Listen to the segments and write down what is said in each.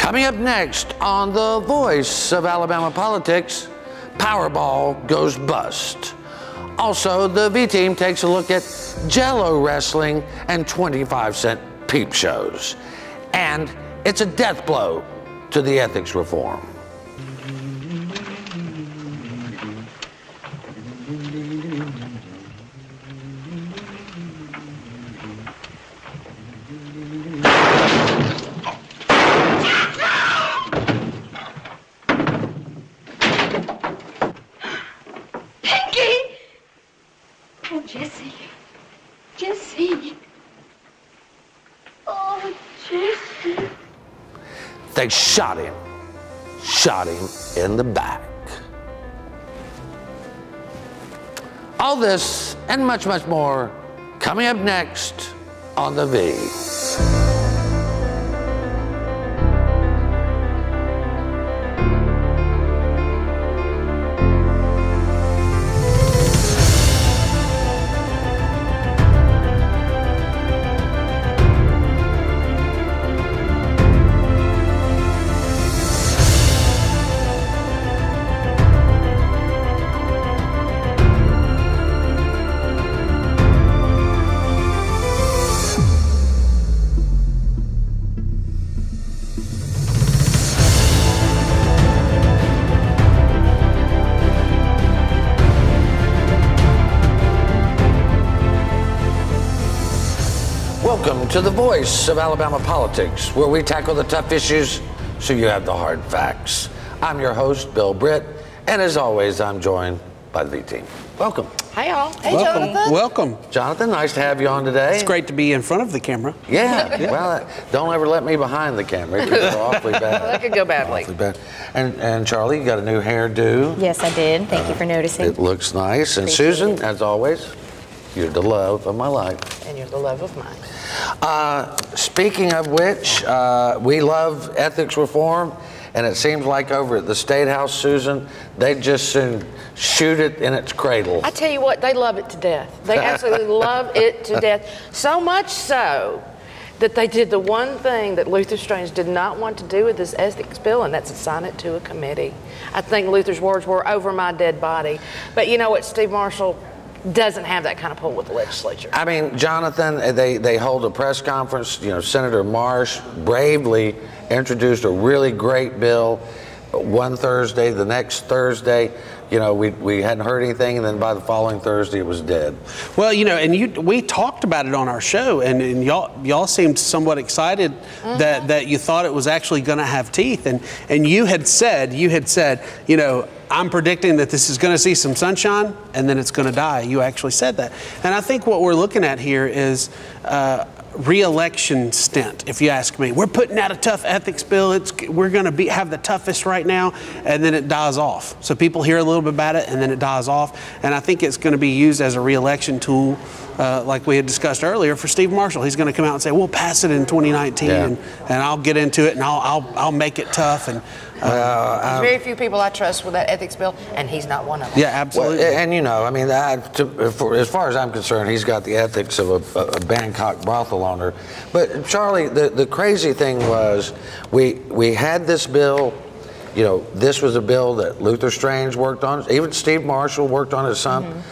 Coming up next on The Voice of Alabama Politics, Powerball goes bust. Also, the V-Team takes a look at Jello wrestling and 25-cent peep shows. And it's a death blow to the ethics reform. They shot him in the back. All this and much, much more coming up next on The V. Welcome to The Voice of Alabama Politics, where we tackle the tough issues so you have the hard facts. I'm your host, Bill Britt, and as always, I'm joined by the V-Team. Welcome. Hi, y'all. Hey, Welcome. Jonathan. Welcome. Jonathan, nice to have you on today. It's great to be in front of the camera. Yeah. Well, don't ever let me behind the camera. It could go awfully bad. Well, that could go badly. Awfully bad. And Charlie, you got a new hairdo. Yes, I did. Thank you for noticing. It looks nice. And Appreciate Susan, it. as always, you're the love of my life. And you're the love of mine. Speaking of which, we love ethics reform, and it seems like over at the State House, Susan, they'd just soon shoot it in its cradle. I tell you what, they love it to death. They absolutely love it to death. So much so that they did the one thing that Luther Strange did not want to do with this ethics bill, and that's assign it to a committee. I think Luther's words were, "over my dead body." But you know what, Steve Marshall doesn't have that kind of pull with the legislature. I mean, Jonathan, they hold a press conference. You know, Senator Marsh bravely introduced a really great bill one Thursday. The next Thursday, you know, we hadn't heard anything, and then by the following Thursday, it was dead. Well, you know, and we talked about it on our show, and y'all seemed somewhat excited that you thought it was actually going to have teeth, and you had said, you know, I'm predicting that this is going to see some sunshine and then it's going to die. You actually said that. And I think what we're looking at here is re-election stint, if you ask me. We're putting out a tough ethics bill. We're going to have the toughest right now, and then it dies off. So people hear a little bit about it, and then it dies off. And I think it's going to be used as a re-election tool, like we had discussed earlier, for Steve Marshall. He's going to come out and say, we'll pass it in 2019, and I'll get into it, and I'll make it tough. And There's very few people I trust with that ethics bill, and he's not one of them. yeah, absolutely. Well, and you know, I mean, as far as I'm concerned, he's got the ethics of a Bangkok brothel owner. But Charlie, the crazy thing was, we had this bill. You know, this was a bill that Luther Strange worked on. Even Steve Marshall worked on it some.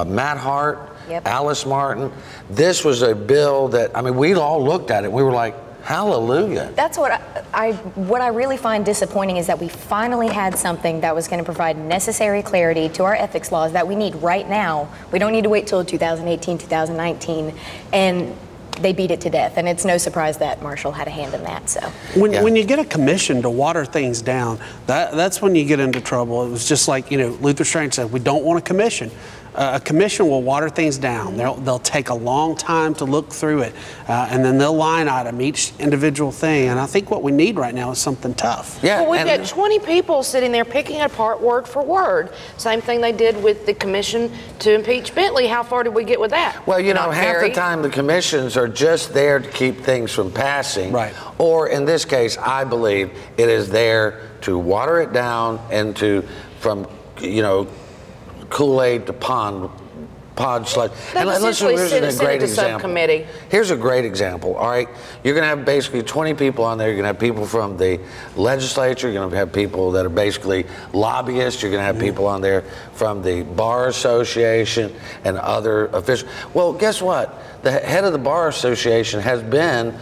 Matt Hart, Alice Martin. This was a bill that, I mean, we all looked at it. We were like, hallelujah. That's what I really find disappointing, is that we finally had something that was going to provide necessary clarity to our ethics laws that we need right now. We don't need to wait till 2018, 2019, and they beat it to death. And it's no surprise that Marshall had a hand in that. So when you get a commission to water things down, that's when you get into trouble. It was just like, you know, Luther Strange said, we don't want a commission. A commission will water things down. They'll take a long time to look through it, and then they'll line item each individual thing. And I think what we need right now is something tough. Yeah, well, we've got 20 people sitting there picking it apart word for word. Same thing they did with the commission to impeach Bentley. How far did we get with that? Well, you know, Not half very. the time the commissions are just there to keep things from passing. Right. Or in this case, I believe it is there to water it down and from, you know, Kool-Aid to pond pod sludge. They essentially here's send a it great to example. subcommittee. Here's a great example. All right, you're going to have basically 20 people on there. You're going to have people from the legislature. You're going to have people that are basically lobbyists. You're going to have people on there from the Bar Association and other officials. Well, guess what? The head of the Bar Association has been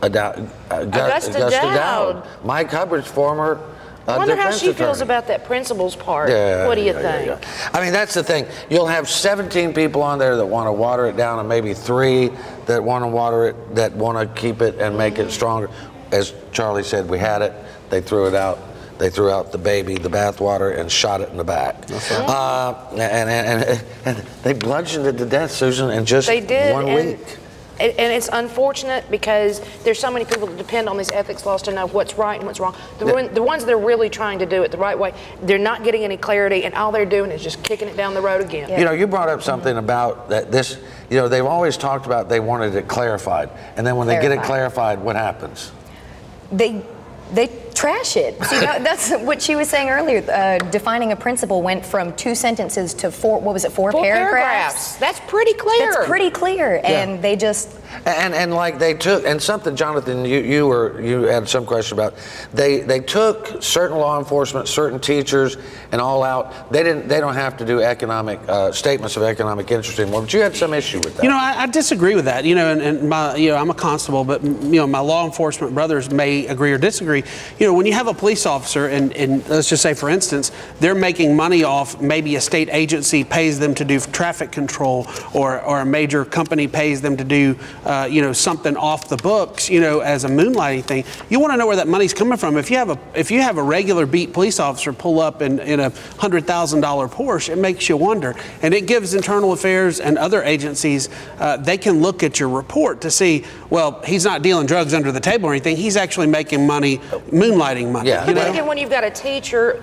Augusta Dowd. Mike Hubbard's former I wonder how she defense feels attorney. about that principal's part. Yeah, What do you yeah, think? yeah. I mean, that's the thing. You'll have 17 people on there that want to water it down, and maybe 3 that want to water it, that want to keep it and make it stronger. As Charlie said, we had it. They threw it out. They threw out the baby, the bathwater, and shot it in the back. That's right. And they bludgeoned it to death, Susan, in just They did, 1 week. And it's unfortunate because there's so many people that depend on these ethics laws to know what's right and what's wrong. The ones that are really trying to do it the right way, they're not getting any clarity, and all they're doing is just kicking it down the road again. You know, you brought up something about that this, you know, they've always talked about they wanted it clarified. And then when they get it clarified, what happens? They trash it. See, that's what she was saying earlier. Defining a principle went from 2 sentences to 4. What was it? 4 paragraphs. That's pretty clear. That's pretty clear, and they just. And like they took, and something, Jonathan, you had some question about. They took certain law enforcement, certain teachers, and all out. They don't have to do economic statements of economic interest anymore. But you had some issue with that. You know, I disagree with that. You know, and my, you know, I'm a constable, but you know, my law enforcement brothers may agree or disagree. You know, when you have a police officer, and let's just say, for instance, they're making money off maybe a state agency pays them to do traffic control, or a major company pays them to do, you know, something off the books, you know, as a moonlighting thing. You want to know where that money's coming from. If you have a regular beat police officer pull up in a $100,000 Porsche, it makes you wonder, and it gives internal affairs and other agencies they can look at your report to see, well, he's not dealing drugs under the table or anything. He's actually making money, moonlighting money. Yeah. You But know? again, when you've got a teacher,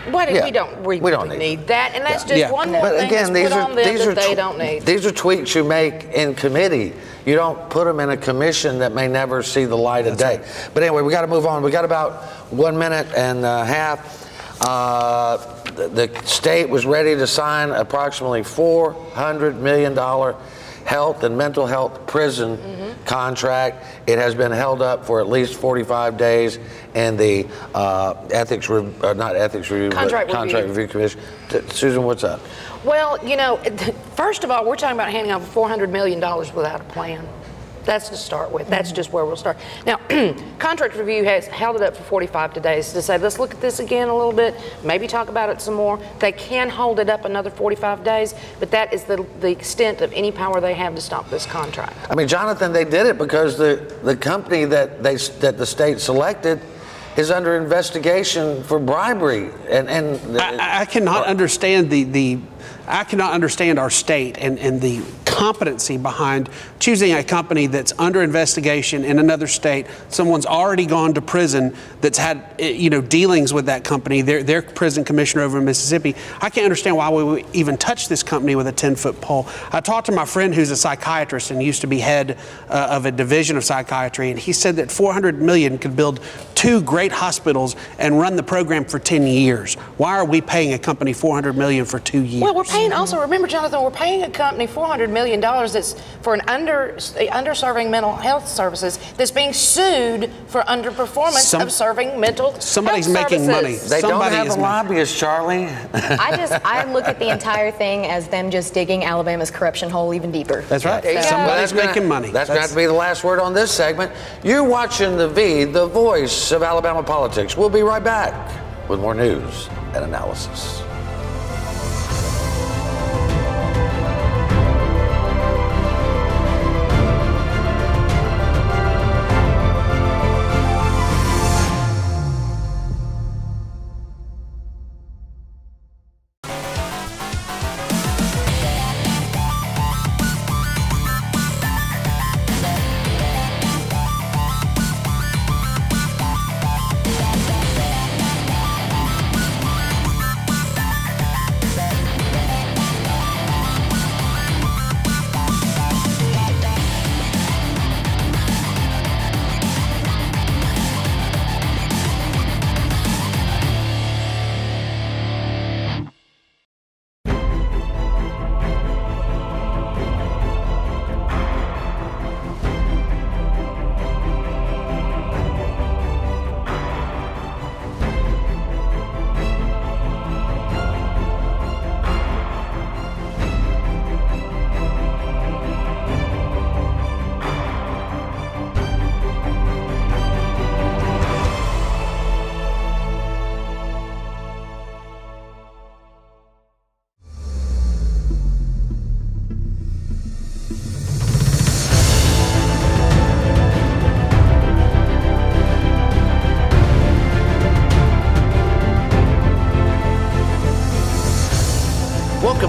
we don't really need that, and that's just one more thing that's put on them that they don't need. These are tweaks you make in committee. You don't put them in a commission that may never see the light of day. Right. But anyway, we got to move on. We got about 1 minute and a half. The state was ready to sign approximately $400 million health and mental health prison contract. It has been held up for at least 45 days, and the Contract Review Commission. Susan, what's up? Well, you know, first of all, we're talking about handing over $400 million without a plan. That's to start with. That's just where we'll start. Now, Contract Review has held it up for 45 days to say, let's look at this again a little bit, maybe talk about it some more. They can hold it up another 45 days, but that is the extent of any power they have to stop this contract. I mean, Jonathan, they did it because the company that the state selected is under investigation for bribery, and I cannot understand I cannot understand our state and the competency behind choosing a company that's under investigation in another state. Someone's already gone to prison that's had, you know, dealings with that company. Their prison commissioner over in Mississippi. I can't understand why we would even touch this company with a 10-foot pole. I talked to my friend who's a psychiatrist and used to be head of a division of psychiatry, and he said that $400 million could build 2 great hospitals and run the program for 10 years. Why are we paying a company $400 million for 2 years? Well, we're paying also, remember, Jonathan, we're paying a company $400 million that's for an underserving mental health services that's being sued for underperformance of serving mental health Somebody's services. making money. they don't have a lobbyist, Charlie. I look at the entire thing as them just digging Alabama's corruption hole even deeper. That's right. There you go. Somebody's making money. That's going to have to be the last word on this segment. You're watching The V, the voice of Alabama politics. We'll be right back with more news and analysis.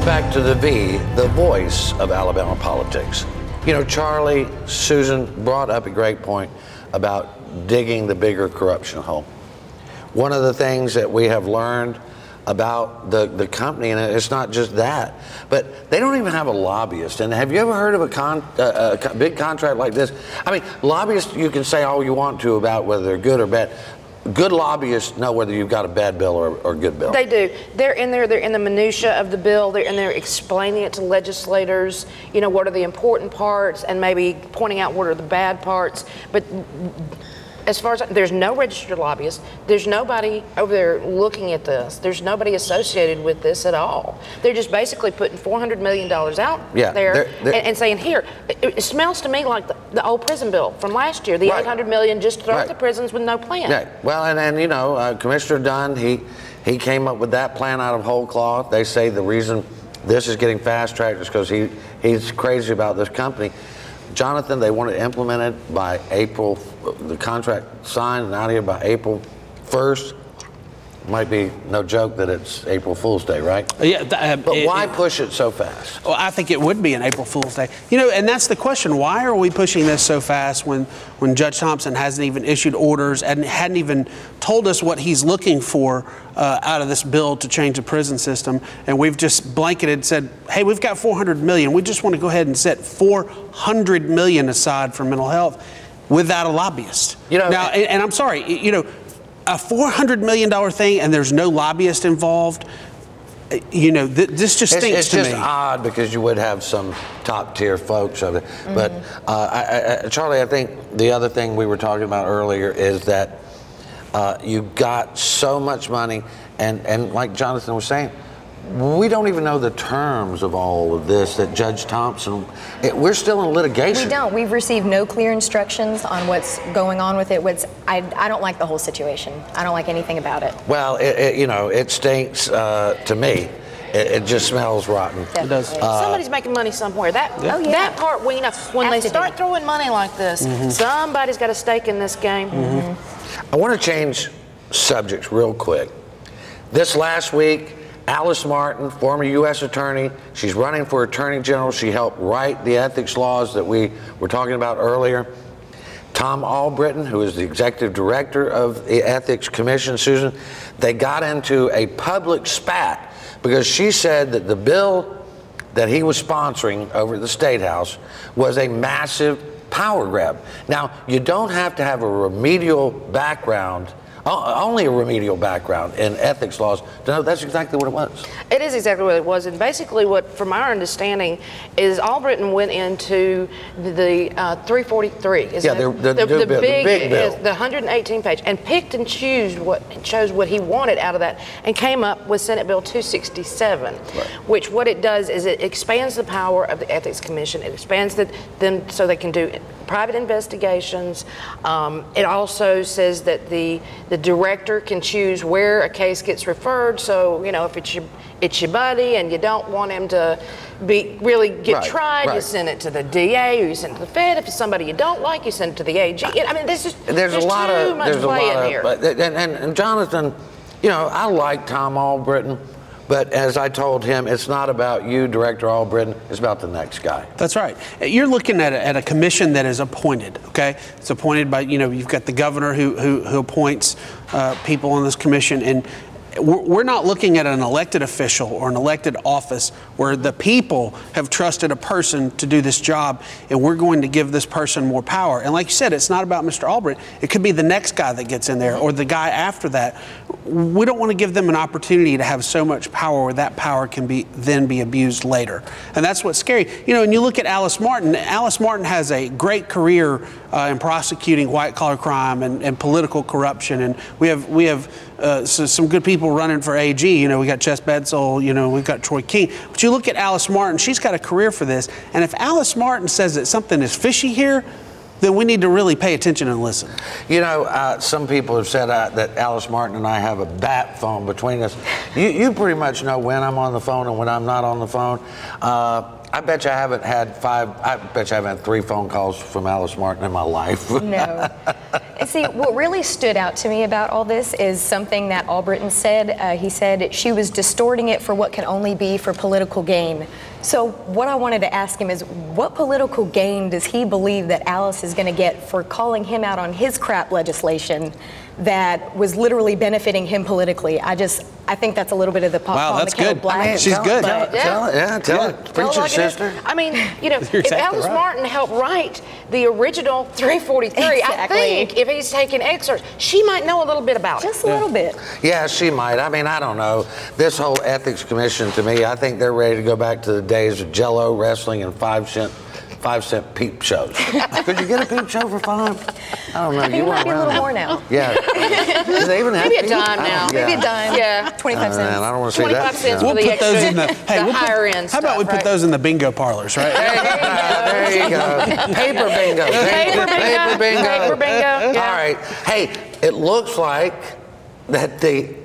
back to the V, the voice of Alabama politics. You know, Charlie, Susan brought up a great point about digging the bigger corruption hole. One of the things that we have learned about the company, and it's not just that, but they don't even have a lobbyist. And have you ever heard of a big contract like this? I mean, lobbyists, you can say all you want to about whether they're good or bad. Good lobbyists know whether you've got a bad bill or a good bill. They do. They're in there. They're in the minutia of the bill. They're in there explaining it to legislators. You know, what are the important parts, and maybe pointing out what are the bad parts. But as far as there's no registered lobbyist, there's nobody over there looking at this. There's nobody associated with this at all. They're just basically putting $400 million out there and saying, here, it smells to me like the old prison bill from last year, the $800 million just throw at the prisons with no plan. Yeah. Well, and you know, Commissioner Dunn, he came up with that plan out of whole cloth. They say the reason this is getting fast-tracked is because he's crazy about this company. Jonathan, they want to implement it by April, the contract signed and out here by April 1st. Might be no joke that it's April Fool's Day, right? Yeah. But why push it so fast? Well, I think it would be an April Fool's Day. You know, and that's the question. Why are we pushing this so fast when Judge Thompson hasn't even issued orders and hadn't even told us what he's looking for out of this bill to change the prison system? And we've just blanketed said, hey, we've got $400 million. We just want to go ahead and set $400 million aside for mental health without a lobbyist. You know, now, and I'm sorry, you know, a $400 million thing and there's no lobbyist involved, you know, this just stinks to me. It's just odd because you would have some top tier folks of it. But Charlie, I think the other thing we were talking about earlier is that you got so much money, and like Jonathan was saying, we don't even know the terms of all of this that Judge Thompson, we're still in litigation. We don't. We've received no clear instructions on what's going on with it. I don't like the whole situation. I don't like anything about it. Well, you know, it stinks to me. It just smells rotten. It does. Somebody's making money somewhere. That part we know. When they start throwing money like this, somebody's got a stake in this game. I want to change subjects real quick. This last week, Alice Martin, former U.S. attorney, she's running for attorney general. She helped write the ethics laws that we were talking about earlier. Tom Albritton, who is the executive director of the Ethics Commission, Susan, they got into a public spat because she said that the bill that he was sponsoring over at the State House was a massive power grab. Now, you don't have to have a remedial background, only a remedial background in ethics laws to know that's exactly what it was. It is exactly what it was, and basically what, from our understanding, is Albritton went into the 343. The big bill. The 118 page, and picked and chose what he wanted out of that, and came up with Senate Bill 267, which what it does is it expands the power of the Ethics Commission. It expands them so they can do private investigations. It also says that the director can choose where a case gets referred. So, you know, if it's your buddy and you don't want him to really get tried, you send it to the DA or you send it to the Fed. If it's somebody you don't like, you send it to the AG. I mean, there's too much play in here. And Jonathan, you know, I like Tom Albritton. But as I told him, it's not about you, Director Albritton, it's about the next guy. That's right. You're looking at a commission that is appointed, okay? It's appointed by, you know, you've got the governor who appoints people on this commission, and we're not looking at an elected official or an elected office where the people have trusted a person to do this job, and we're going to give this person more power. And like you said, it's not about Mr. Albritton. It could be the next guy that gets in there or the guy after that. We don't want to give them an opportunity to have so much power where that power can then be abused later. And that's what's scary. You know, when you look at Alice Martin has a great career in prosecuting white-collar crime and political corruption. And we have some good people running for AG. You know, we got Chess Bedsole, you know, we've got Troy King. But you look at Alice Martin, she's got a career for this. And if Alice Martin says that something is fishy here, then we need to really pay attention and listen. You know, some people have said that Alice Martin and I have a bat phone between us. You pretty much know when I'm on the phone and when I'm not on the phone. I bet you I haven't had 3 phone calls from Alice Martin in my life. No. See, what really stood out to me about all this is something that Albritton said. He said she was distorting it for what can only be for political gain. So what I wanted to ask him is, what political gain does he believe that Alice is going to get for calling him out on his crap legislation that was literally benefiting him politically? I think that's a little bit of the pop. Wow, that's good. Black. She's good. Tell it. Preach it, sister. I mean, you know, You're if exactly Alice right. Martin helped write the original 343, I Exactly. think if he's taking excerpts, she might know a little bit about it. Just a little bit. Yeah, she might. I mean, I don't know. This whole ethics commission, to me, I think they're ready to go back to the days of Jell-O wrestling and 5-cent peep shows. Could you get a peep show for $5? I don't know. I think it might be a little more now. Yeah. Do they even have Maybe a peep? dime now. Maybe a dime. Yeah. 25 cents. Man, I don't want to see 25 that. cents No. for We'll the put those extra, in the higher end How about we stuff, put those in the bingo parlors, right? There you go. Paper bingo. Paper bingo. Paper bingo. Paper bingo. Yeah. All right. Hey, it looks like that the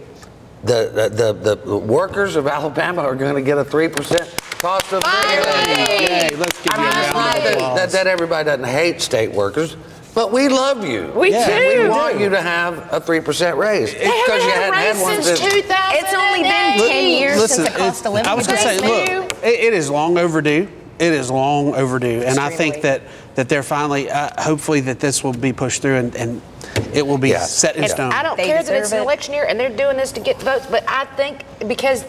workers of Alabama are going to get a 3% cost of living. Hey, let's give you a round of applause. That everybody doesn't hate state workers, but we love you. We do. We want you to have a 3% raise. They haven't had a raise since 2000. It's only been 10 years Listen, since the cost of living. I was going to say, look, it is long overdue. It is long overdue, and I think Extremely. that they're finally, hopefully, that this will be pushed through and it will be Yeah. set in And stone. I don't They care that it's deserve an it. election year and they're doing this to get votes, but I think because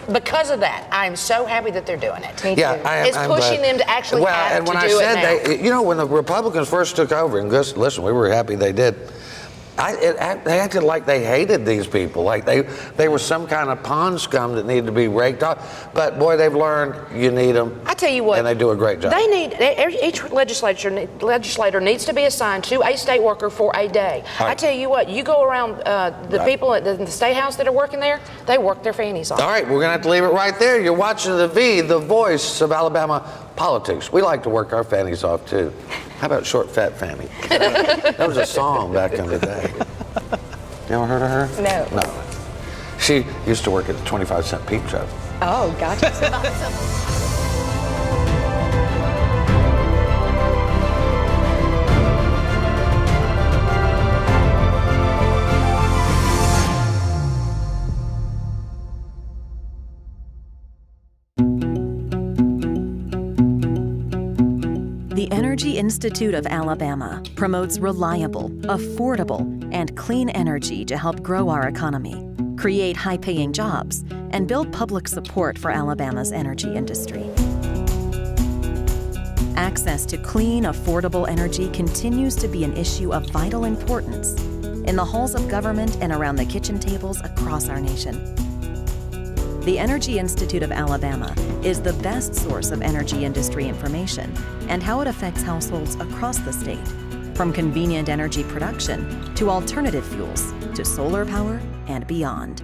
of that, I'm so happy that they're doing it. Me too. Yeah, It's pushing them to actually well, have and to when I do said it now. they, you know, when the Republicans first took over, and listen, we were happy they did. They acted like they hated these people, like they were some kind of pond scum that needed to be raked off. But boy, they've learned you need them. I tell you what, and they do a great job. They need each legislator needs to be assigned to a state worker for a day. All right. I tell you what, you go around the Right. people at the state house that are working there, they work their fannies off. All right, we're going to have to leave it right there. You're watching the V, the voice of Alabama politics. We like to work our fannies off too. How about Short Fat Fanny? That was a song back in the day. You ever heard of her? No. No. She used to work at the 25-cent peep show. Oh, gotcha. The Energy Institute of Alabama promotes reliable, affordable, and clean energy to help grow our economy, create high-paying jobs, and build public support for Alabama's energy industry. Access to clean, affordable energy continues to be an issue of vital importance in the halls of government and around the kitchen tables across our nation. The Energy Institute of Alabama is the best source of energy industry information and how it affects households across the state, from convenient energy production to alternative fuels to solar power and beyond.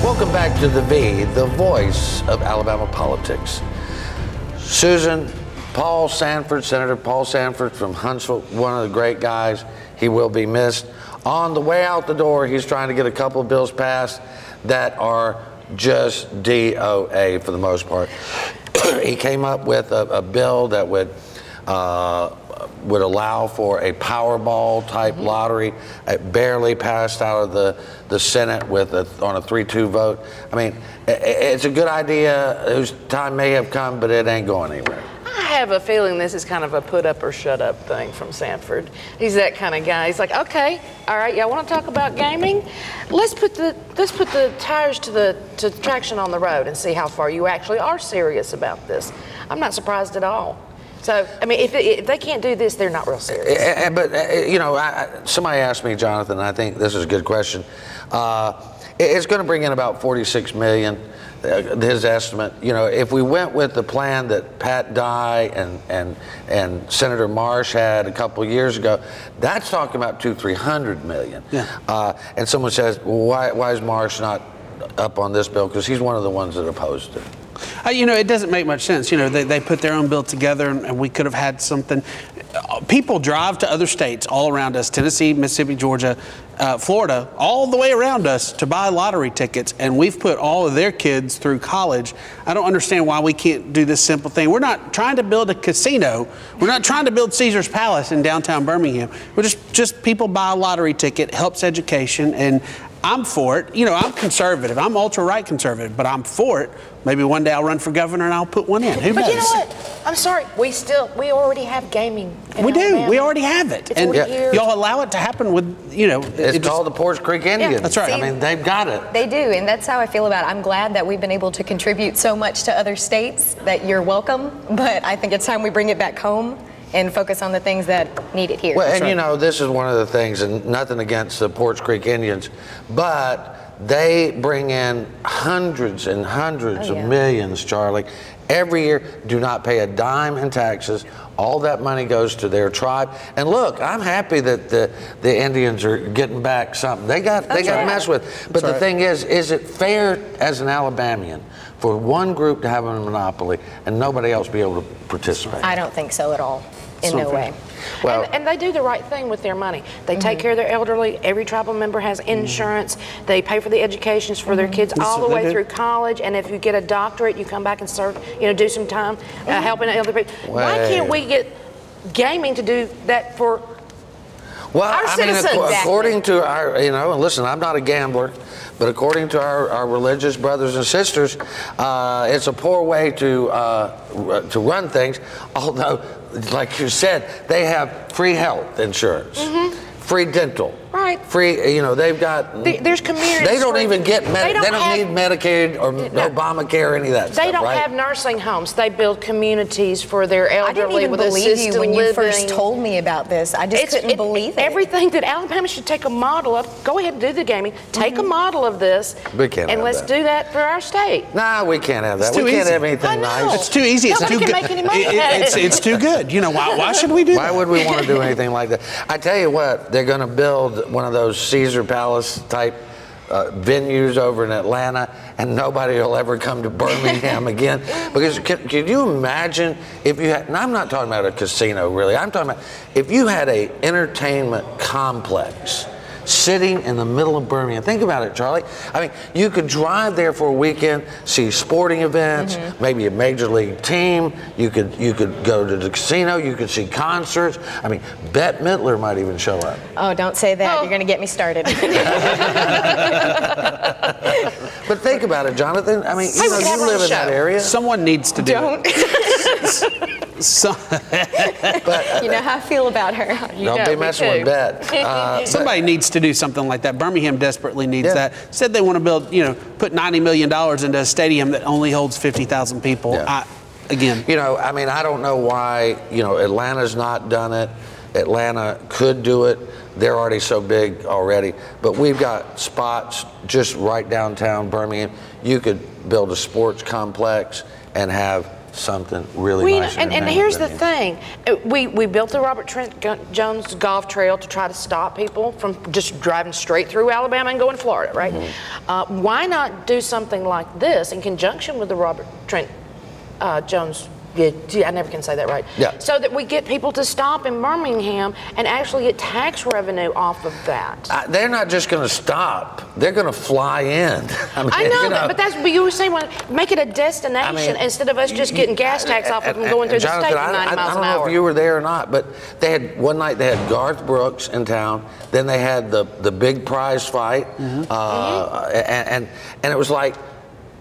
Welcome back to the V, the voice of Alabama politics. Susan, Paul Sanford, Senator Paul Sanford from Huntsville, one of the great guys. He will be missed. On the way out the door, he's trying to get a couple of bills passed that are just DOA for the most part. He came up with a bill that would allow for a Powerball type lottery. It barely passed out of the Senate with on a 3-2 vote. I mean, it's a good idea whose time may have come, but it ain't going anywhere. I have a feeling this is kind of a put up or shut up thing from Sanford. He's that kind of guy. He's like, okay, all right, y'all want to talk about gaming? Let's put the tires to traction on the road and see how far you actually are serious about this. I'm not surprised at all. So, I mean, if they can't do this, they're not real serious. But, you know, somebody asked me, Jonathan, and I think this is a good question. It's going to bring in about $46 million, his estimate. You know, if we went with the plan that Pat Dye and Senator Marsh had a couple of years ago, that's talking about $200-300 million. Yeah. And someone says, well, why is Marsh not up on this bill? Because he's one of the ones that opposed it. You know, it doesn't make much sense. You know, they put their own bill together, and we could have had something. People drive to other states all around us, Tennessee, Mississippi, Georgia, Florida, all the way around us to buy lottery tickets, and we've put all of their kids through college. I don't understand why we can't do this simple thing. We're not trying to build a casino. We're not trying to build Caesar's Palace in downtown Birmingham. We're just people buy a lottery ticket, helps education, and I'm for it. You know, I'm conservative. I'm ultra-right conservative, but I'm for it. Maybe one day I'll run for governor and I'll put one in. Who knows? But you know what? I'm sorry. We already have gaming in We do. Alabama. We already have it. It's And years. y'all allow it to happen with, you know. It's called the Porch Creek Indians. That's right. I mean, they've got it. They do, and that's how I feel about it. I'm glad that we've been able to contribute so much to other states, that you're welcome, but I think it's time we bring it back home and focus on the things that need it here. Well, and you know, this is one of the things, and nothing against the Porch Creek Indians, but they bring in hundreds and hundreds of millions, Charlie, every year. Do not pay a dime in taxes. All that money goes to their tribe. And look, I'm happy that the Indians are getting back something. They got to mess with. But the thing is it fair as an Alabamian for one group to have a monopoly and nobody else be able to participate? I don't think so at all. In no way. Well, and they do the right thing with their money. They take care of their elderly. Every tribal member has insurance. They pay for the educations for their kids all the way through college. And if you get a doctorate, you come back and serve, you know, do some time helping elder people. Why can't we get gaming to do that for our citizens? According to our, you know, and listen, I'm not a gambler, but according to our religious brothers and sisters, it's a poor way to run things. Although, like you said, they have free health insurance, free dental, free. You know, they've got. There's communities. They don't even get. They don't need Medicaid or Obamacare or any of that stuff. They don't have nursing homes. They build communities for their elderly with assisted living. I didn't even believe you when you first told me about this. I just couldn't believe it. Everything that Alabama should take a model of. Go ahead and do the gaming. Take a model of this. We can't and have let's that. Do that for our state. Nah, we can't have that. We can't have anything nice. It's too easy. It's Nobody too can good. make any money. It's too good. You know, why should we do that? Why would we want to do anything like that? I tell you what, they're going to build one of those Caesar Palace type venues over in Atlanta, and nobody will ever come to Birmingham again. Because can you imagine if you had, and I'm not talking about a casino really, I'm talking about if you had a entertainment complex sitting in the middle of Birmingham. Think about it, Charlie. I mean, you could drive there for a weekend, see sporting events, maybe a major league team. You could go to the casino. You could see concerts. I mean, Bette Midler might even show up. Oh, don't say that. You're going to get me started. But think about it, Jonathan. I mean, you know, you live in that area. Someone needs to do it. You know how I feel about her. Don't be messing with Bette. Somebody needs to do something like that. Birmingham desperately needs that. Said they want to build, you know, put $90 million into a stadium that only holds 50,000 people. Yeah. Again. You know, I mean, I don't know why, you know, Atlanta's not done it. Atlanta could do it. They're already so big already. But we've got spots just right downtown Birmingham. You could build a sports complex and have something really nice. And here's the thing. We built the Robert Trent Jones Golf Trail to try to stop people from just driving straight through Alabama and going to Florida, right? Why not do something like this in conjunction with the Robert Trent Jones I never can say that right. Yeah. So that we get people to stop in Birmingham and actually get tax revenue off of that. They're not just going to stop. They're going to fly in. I know, but you were saying, make it a destination instead of us just getting gas tax off of them going through the state at 90 miles an hour. I don't know if you were there or not, but one night they had Garth Brooks in town. Then they had the big prize fight, and it was like,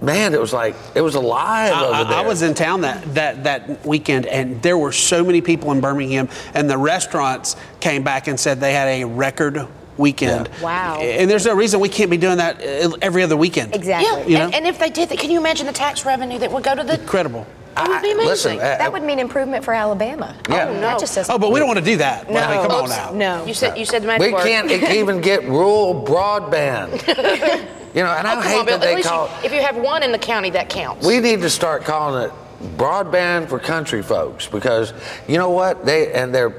man, it was alive over there. I was in town that weekend, and there were so many people in Birmingham, and the restaurants came back and said they had a record weekend. Yeah. Wow. And there's no reason we can't be doing that every other weekend. Exactly. Yeah, and if they did that, can you imagine the tax revenue that would go to the... Incredible. It would be amazing. Listen, That would mean improvement for Alabama. Yeah. Oh, no. That just doesn't. Oh, but we don't want to do that. No. I mean, come on now. No. You said the magic we word. can't even get rural broadband. You know, and I hate that they call. If you have one in the county, that counts. We need to start calling it broadband for country folks, because you know what, they're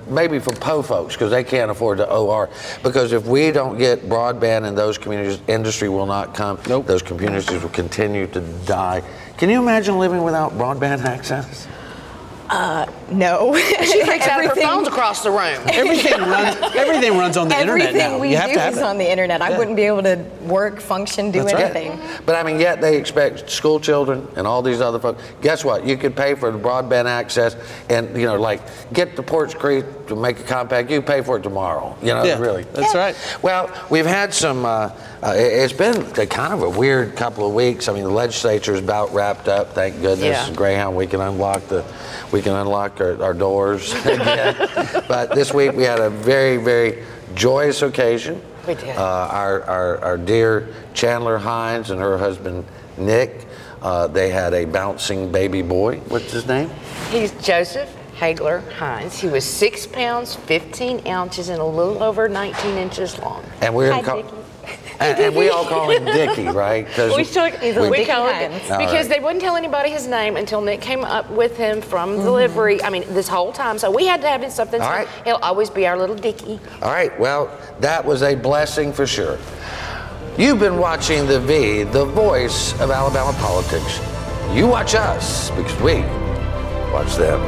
maybe for po folks because they can't afford the OR, because if we don't get broadband in those communities, industry will not come. Nope. Those communities will continue to die. Can you imagine living without broadband access? No. She takes out her phones across the room. Everything runs on the internet now. Everything we You have do to have is it. on the internet. I wouldn't be able to work, function, do That's right. anything. But I mean, yet they expect school children and all these other folks. Guess what? You could pay for the broadband access, and you know, like get to Porch Creek to make a compact. You pay for it tomorrow. You know, Yeah, really. that's right. Well, we've had some. It's been kind of a weird couple of weeks. I mean, the legislature is about wrapped up. Thank goodness. Yeah. Greyhound, we can unlock our doors again. But this week we had a very, very joyous occasion. We did. Our dear Chandler Hines and her husband Nick, they had a bouncing baby boy. What's his name? He's Joseph Hagler Hines. He was 6 pounds, 15 ounces, and a little over 19 inches long. And we're gonna call. And we all call him Dickie, right? We call it Hines. because they wouldn't tell anybody his name until Nick came up with him from delivery. I mean, this whole time. So we had to have him something. All So right. he'll always be our little Dickie. All right, well, that was a blessing for sure. You've been watching The V, the voice of Alabama politics. You watch us because we watch them.